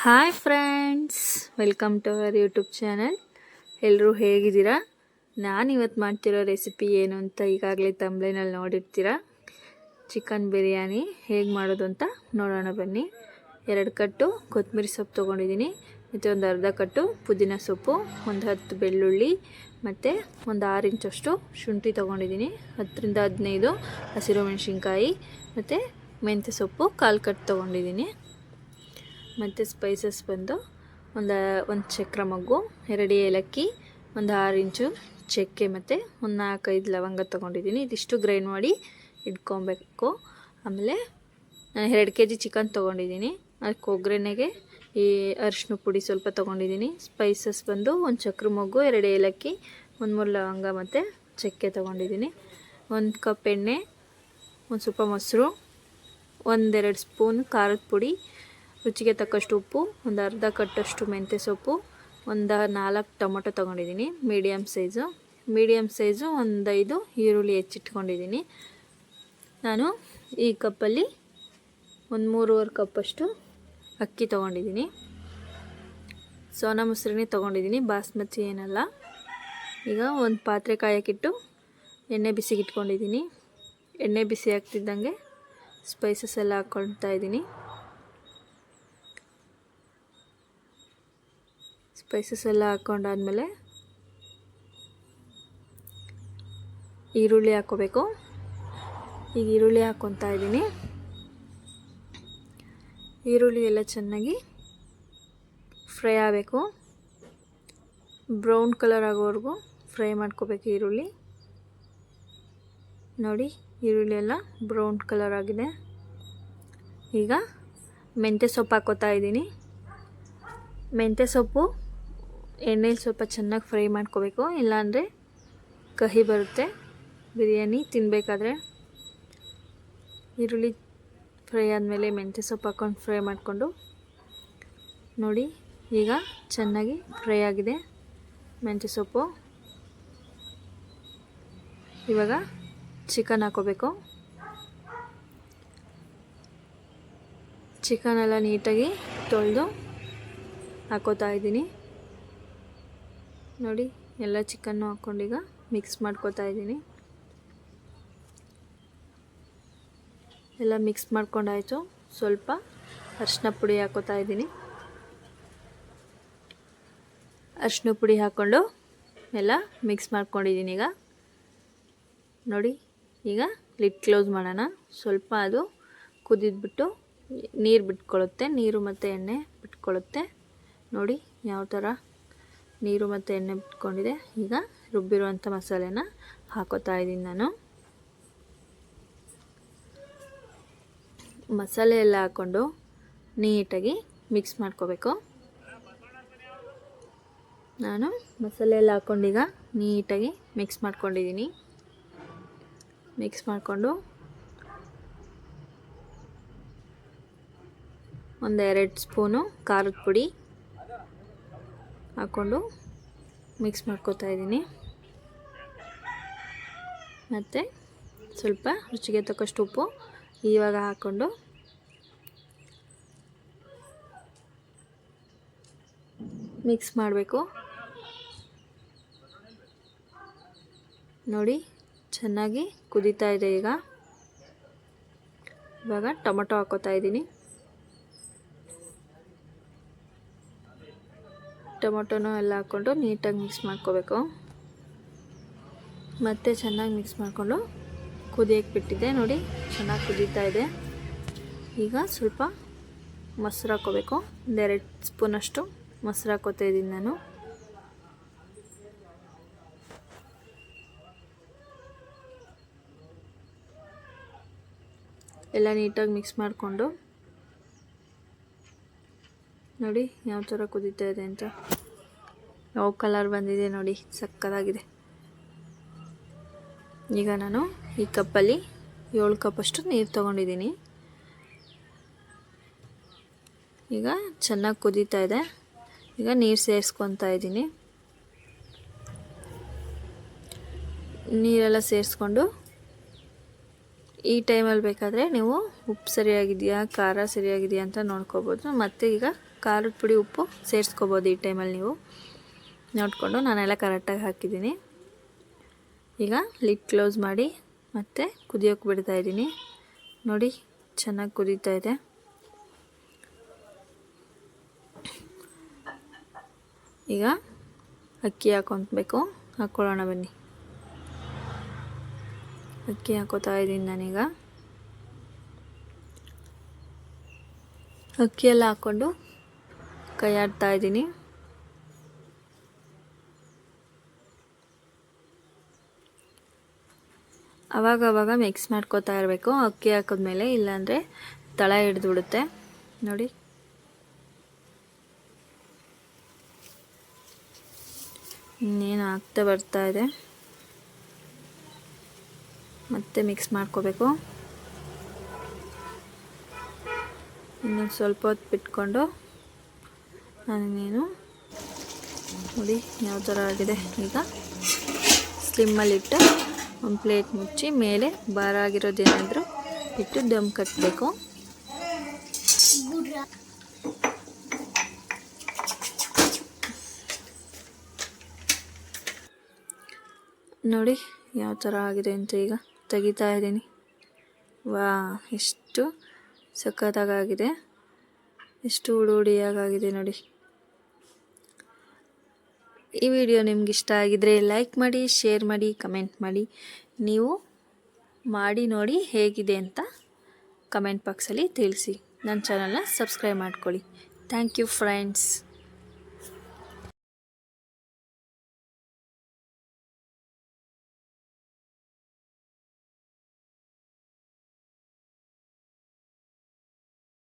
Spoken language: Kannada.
Hi friends, welcome to our YouTube channel. ಎಲ್ಲರೂ ಹೇಗಿದ್ದೀರಾ? ನಾನಿವತ್ತು ಮಾಡ್ತಿರೋ ರೆಸಿಪಿ ಏನು ಅಂತ ಈಗಾಗಲೇ ತಮ್ಬ್ಲೈನಲ್ಲಿ ನೋಡಿರ್ತೀರಾ. ಚಿಕನ್ ಬಿರಿಯಾನಿ ಹೇಗೆ ಮಾಡೋದು ಅಂತ ನೋಡೋಣ ಬನ್ನಿ. 2 ಕಟ್ಟು ಕೊತ್ತಂಬರಿ ಸೊಪ್ಪು ತೊಗೊಂಡಿದ್ದೀನಿ, ಮತ್ತು ಒಂದು ಅರ್ಧ ಕಟ್ಟು ಪುದೀನ ಸೊಪ್ಪು, ಒಂದು 10 ಬೆಳ್ಳುಳ್ಳಿ, ಮತ್ತು ಒಂದು 6 ಇಂಚಷ್ಟು ಶುಂಠಿ ತೊಗೊಂಡಿದ್ದೀನಿ, 10ರಿಂದ 15 ಹಸಿರು ಮೆಣಸಿನ್ಕಾಯಿ, ಮತ್ತು ಮೆಂತ್ಯ ಸೊಪ್ಪು 1/4 ಕಟ್ ತೊಗೊಂಡಿದ್ದೀನಿ. ಮತ್ತು ಸ್ಪೈಸಸ್ ಬಂದು ಒಂದು ಚಕ್ರ ಮೊಗ್ಗು, 2 ಏಲಕ್ಕಿ, ಒಂದು 6 ಇಂಚು ಚಕ್ಕೆ, ಮತ್ತು ಒಂದು 4-5 ಲವಂಗ ತೊಗೊಂಡಿದ್ದೀನಿ. ಇದಿಷ್ಟು ಗ್ರೈಂಡ್ ಮಾಡಿ ಇಟ್ಕೊಬೇಕು. ಆಮೇಲೆ ನಾನು 2 kg ಚಿಕನ್ ತೊಗೊಂಡಿದ್ದೀನಿ. ಅದಕ್ಕೆ ಒಗ್ಗರಣೆಗೆ ಈ ಅರಿಶಿನ ಪುಡಿ ಸ್ವಲ್ಪ ತೊಗೊಂಡಿದ್ದೀನಿ. ಸ್ಪೈಸಸ್ ಬಂದು ಒಂದು ಚಕ್ರ ಮೊಗ್ಗು, 2 ಏಲಕ್ಕಿ, 1-3 ಲವಂಗ ಮತ್ತು ಚಕ್ಕೆ ತೊಗೊಂಡಿದ್ದೀನಿ. 1 ಕಪ್ ಎಣ್ಣೆ, ಒಂದು ಸ್ವಲ್ಪ ಮೊಸರು, 1-2 ಸ್ಪೂನ್ ಖಾರದ ಪುಡಿ, ರುಚಿಗೆ ತಕ್ಕಷ್ಟು ಉಪ್ಪು, ಒಂದು ಅರ್ಧ ಕಟ್ಟಷ್ಟು ಮೆಂತ್ಯ ಸೊಪ್ಪು, ಒಂದು 4 ಟೊಮೊಟೊ ತೊಗೊಂಡಿದ್ದೀನಿ ಮೀಡಿಯಮ್ ಸೈಜು, ಒಂದು 5 ಈರುಳ್ಳಿ ಹೆಚ್ಚಿಟ್ಕೊಂಡಿದ್ದೀನಿ. ನಾನು ಈ ಕಪ್ಪಲ್ಲಿ ಒಂದು 3.5 ಕಪ್ಪಷ್ಟು ಅಕ್ಕಿ ತೊಗೊಂಡಿದ್ದೀನಿ. ಸೋನಾ ಮೊಸರನ್ನೇ ತೊಗೊಂಡಿದ್ದೀನಿ, ಬಾಸ್ಮತಿ ಏನಲ್ಲ. ಈಗ ಒಂದು ಪಾತ್ರೆ ಕಾಯಕ್ಕಿಟ್ಟು ಎಣ್ಣೆ ಬಿಸಿಗಿಟ್ಕೊಂಡಿದ್ದೀನಿ. ಎಣ್ಣೆ ಬಿಸಿ ಆಗ್ತಿದ್ದಂಗೆ ಸ್ಪೈಸಸ್ ಎಲ್ಲ ಹಾಕ್ಕೊಳ್ತಾ ಇದ್ದೀನಿ. ಸ್ಪೈಸಸ್ ಎಲ್ಲ ಹಾಕ್ಕೊಂಡಾದ್ಮೇಲೆ ಈರುಳ್ಳಿ ಹಾಕ್ಕೋಬೇಕು. ಈಗ ಈರುಳ್ಳಿ ಹಾಕ್ಕೊತಾ ಇದ್ದೀನಿ. ಈರುಳ್ಳಿ ಎಲ್ಲ ಚೆನ್ನಾಗಿ ಫ್ರೈ ಆಗಬೇಕು, ಬ್ರೌನ್ ಕಲರ್ ಆಗೋವರೆಗೂ ಫ್ರೈ ಮಾಡ್ಕೋಬೇಕು ಈರುಳ್ಳಿ. ನೋಡಿ, ಈರುಳ್ಳಿ ಎಲ್ಲ ಬ್ರೌನ್ ಕಲರ್ ಆಗಿದೆ. ಈಗ ಮೆಂತ್ಯ ಸೊಪ್ಪು ಹಾಕ್ಕೋತಾ ಇದ್ದೀನಿ. ಮೆಂತ್ಯ ಸೊಪ್ಪು ಎಣ್ಣೆಲಿ ಸ್ವಲ್ಪ ಚೆನ್ನಾಗಿ ಫ್ರೈ ಮಾಡ್ಕೋಬೇಕು, ಇಲ್ಲಾಂದರೆ ಕಹಿ ಬರುತ್ತೆ ಬಿರಿಯಾನಿ ತಿನ್ನಬೇಕಾದ್ರೆ. ಈರುಳ್ಳಿ ಫ್ರೈ ಆದಮೇಲೆ ಮೆಂತ್ಯ ಸೊಪ್ಪು ಹಾಕ್ಕೊಂಡು ಫ್ರೈ ಮಾಡಿಕೊಂಡು ನೋಡಿ, ಈಗ ಚೆನ್ನಾಗಿ ಫ್ರೈ ಆಗಿದೆ ಮೆಂತ್ಯ ಸೊಪ್ಪು. ಇವಾಗ ಚಿಕನ್ ಹಾಕ್ಕೋಬೇಕು. ಚಿಕನ್ ಎಲ್ಲ ನೀಟಾಗಿ ತೊಳೆದು ಹಾಕ್ಕೋತಾ ಇದ್ದೀನಿ. ನೋಡಿ, ಎಲ್ಲ ಚಿಕನ್ನು ಹಾಕ್ಕೊಂಡೀಗ ಮಿಕ್ಸ್ ಮಾಡ್ಕೋತಾ ಇದ್ದೀನಿ. ಎಲ್ಲ ಮಿಕ್ಸ್ ಮಾಡ್ಕೊಂಡಾಯಿತು. ಸ್ವಲ್ಪ ಅರಿಶಿನ ಪುಡಿ ಹಾಕ್ಕೋತಾ ಇದ್ದೀನಿ. ಅರಿಶಿನ ಪುಡಿ ಹಾಕ್ಕೊಂಡು ಎಲ್ಲ ಮಿಕ್ಸ್ ಮಾಡ್ಕೊಂಡಿದ್ದೀನಿ. ಈಗ ನೋಡಿ, ಈಗ ಲಿಡ್ ಕ್ಲೋಸ್ ಮಾಡೋಣ. ಸ್ವಲ್ಪ ಅದು ಕುದಿದ್ಬಿಟ್ಟು ನೀರು ಬಿಟ್ಕೊಳ್ಳುತ್ತೆ, ನೀರು ಮತ್ತು ಎಣ್ಣೆ ಬಿಟ್ಕೊಳ್ಳುತ್ತೆ. ನೋಡಿ ಯಾವ ಥರ ನೀರು ಮತ್ತು ಎಣ್ಣೆ ಬಿಟ್ಕೊಂಡಿದೆ. ಈಗ ರುಬ್ಬಿರುವಂಥ ಮಸಾಲೆನ ಹಾಕೋತಾ ಇದ್ದೀನಿ ನಾನು. ಮಸಾಲೆ ಎಲ್ಲ ಹಾಕ್ಕೊಂಡು ನೀಟಾಗಿ ಮಿಕ್ಸ್ ಮಾಡ್ಕೋಬೇಕು. ನಾನು ಮಸಾಲೆ ಎಲ್ಲ ಹಾಕ್ಕೊಂಡೀಗ ನೀಟಾಗಿ ಮಿಕ್ಸ್ ಮಾಡ್ಕೊಂಡಿದ್ದೀನಿ. ಮಿಕ್ಸ್ ಮಾಡಿಕೊಂಡು ಒಂದು 2 ಸ್ಪೂನು ಖಾರದ ಪುಡಿ ಹಾಕ್ಕೊಂಡು ಮಿಕ್ಸ್ ಮಾಡ್ಕೋತಾ ಇದ್ದೀನಿ. ಮತ್ತು ಸ್ವಲ್ಪ ರುಚಿಗೆ ತಕ್ಕಷ್ಟು ಉಪ್ಪು ಇವಾಗ ಹಾಕ್ಕೊಂಡು ಮಿಕ್ಸ್ ಮಾಡಬೇಕು. ನೋಡಿ, ಚೆನ್ನಾಗಿ ಕುದೀತಾ ಇದೆ. ಇವಾಗ ಟೊಮೊಟೊ ಹಾಕ್ಕೋತಾ ಇದ್ದೀನಿ. ಟೊಮೊಟೊನೂ ಎಲ್ಲ ಹಾಕ್ಕೊಂಡು ನೀಟಾಗಿ ಮಿಕ್ಸ್ ಮಾಡ್ಕೋಬೇಕು. ಮತ್ತೆ ಚೆನ್ನಾಗಿ ಮಿಕ್ಸ್ ಮಾಡಿಕೊಂಡು ಕುದಿಯೋಕ್ಕೆ ಬಿಟ್ಟಿದ್ದೆ. ನೋಡಿ, ಚೆನ್ನಾಗಿ ಕುದೀತಾ ಇದೆ. ಈಗ ಸ್ವಲ್ಪ ಮೊಸರು ಹಾಕ್ಕೋಬೇಕು. 1-2 ಸ್ಪೂನಷ್ಟು ಮೊಸರು ಹಾಕ್ಕೋತಾ ಇದ್ದೀನಿ ನಾನು. ಎಲ್ಲ ನೀಟಾಗಿ ಮಿಕ್ಸ್ ಮಾಡಿಕೊಂಡು ನೋಡಿ ಯಾವ ಥರ ಕುದೀತಾ ಇದೆ ಅಂತ, ಯಾವ ಕಲರ್ ಬಂದಿದೆ ನೋಡಿ, ಸಕ್ಕತ್ತಾಗಿದೆ. ಈಗ ನಾನು ಈ ಕಪ್ಪಲ್ಲಿ 7 ಕಪ್ಪಷ್ಟು ನೀರು ತೊಗೊಂಡಿದ್ದೀನಿ. ಈಗ ಚೆನ್ನಾಗಿ ಕುದೀತಾ ಇದೆ. ಈಗ ನೀರು ಸೇರಿಸ್ಕೊತಾ ಇದ್ದೀನಿ. ನೀರೆಲ್ಲ ಸೇರಿಸ್ಕೊಂಡು ಈ ಟೈಮಲ್ಲಿ ಬೇಕಾದರೆ ನೀವು ಉಪ್ಪು ಸರಿಯಾಗಿದೆಯಾ ಖಾರ ಸರಿಯಾಗಿದೆಯಾ ಅಂತ ನೋಡ್ಕೋಬೋದು. ಮತ್ತು ಈಗ ಖಾರದ ಪುಡಿ ಉಪ್ಪು ಸೇರಿಸ್ಕೋಬೋದು. ಈ ಟೈಮಲ್ಲಿ ನೀವು ನೋಡಿಕೊಂಡು ನಾನೆಲ್ಲ ಕರೆಕ್ಟಾಗಿ ಹಾಕಿದ್ದೀನಿ. ಈಗ ಲಿಡ್ ಕ್ಲೋಸ್ ಮಾಡಿ ಮತ್ತೆ ಕುದಿಯೋಕೆ ಬಿಡ್ತಾಯಿದ್ದೀನಿ. ನೋಡಿ ಚೆನ್ನಾಗಿ ಕುದೀತಾ ಇದೆ. ಈಗ ಅಕ್ಕಿ ಹಾಕ್ಕೊಳ್ಳೋಣ ಬನ್ನಿ. ಅಕ್ಕಿ ಹಾಕೋತಾ ಇದ್ದೀನಿ ನಾನೀಗ. ಅಕ್ಕಿಯೆಲ್ಲ ಹಾಕ್ಕೊಂಡು ಕೈ ಆಡ್ತಾ ಇದ್ದೀನಿ. ಆವಾಗ ಮಿಕ್ಸ್ ಮಾಡ್ಕೋತಾ ಇರಬೇಕು ಅಕ್ಕಿ ಹಾಕಿದ್ಮೇಲೆ, ಇಲ್ಲಾಂದರೆ ತಳ ಹಿಡಿದ್ಬಿಡುತ್ತೆ. ನೋಡಿ ಇನ್ನೇನು ಆಗ್ತಾ ಬರ್ತಾ ಇದೆ. ಮತ್ತೆ ಮಿಕ್ಸ್ ಮಾಡ್ಕೋಬೇಕು. ಇನ್ನೊಂದು ಸ್ವಲ್ಪ ಹೊತ್ತು ಬಿಟ್ಕೊಂಡು ನಾನೇನು ನೋಡಿ ಯಾವ ಥರ ಆಗಿದೆ. ಈಗ ಸ್ಲಿಮ್ಮಲ್ಲಿಟ್ಟು ಒಂದು ಪ್ಲೇಟ್ ಮುಚ್ಚಿ ಮೇಲೆ ಭಾರ ಆಗಿರೋದೇನಾದರೂ ಇಟ್ಟು ದಮ್ ಕಟ್ಟಬೇಕು. ನೋಡಿ ಯಾವ ಥರ ಆಗಿದೆ ಅಂತ ಈಗ ತೆಗಿತಾ ಇದ್ದೀನಿ. ವಾ, ಎಷ್ಟು ಸಖತ್ತಾಗಿದೆ, ಎಷ್ಟು ಹುಡಿಯಾಗಾಗಿದೆ ನೋಡಿ. ಈ ವಿಡಿಯೋ ನಿಮ್ಗೆ ಇಷ್ಟ ಆಗಿದ್ರೆ ಲೈಕ್ ಮಾಡಿ, ಶೇರ್ ಮಾಡಿ, ಕಮೆಂಟ್ ಮಾಡಿ. ನೀವು ಮಾಡಿ ನೋಡಿ ಹೇಗಿದೆ ಅಂತ ಕಮೆಂಟ್ ಬಾಕ್ಸಲ್ಲಿ ತಿಳಿಸಿ. ನನ್ನ ಚಾನಲ್ನ ಸಬ್ಸ್ಕ್ರೈಬ್ ಮಾಡ್ಕೊಳ್ಳಿ. Thank you friends.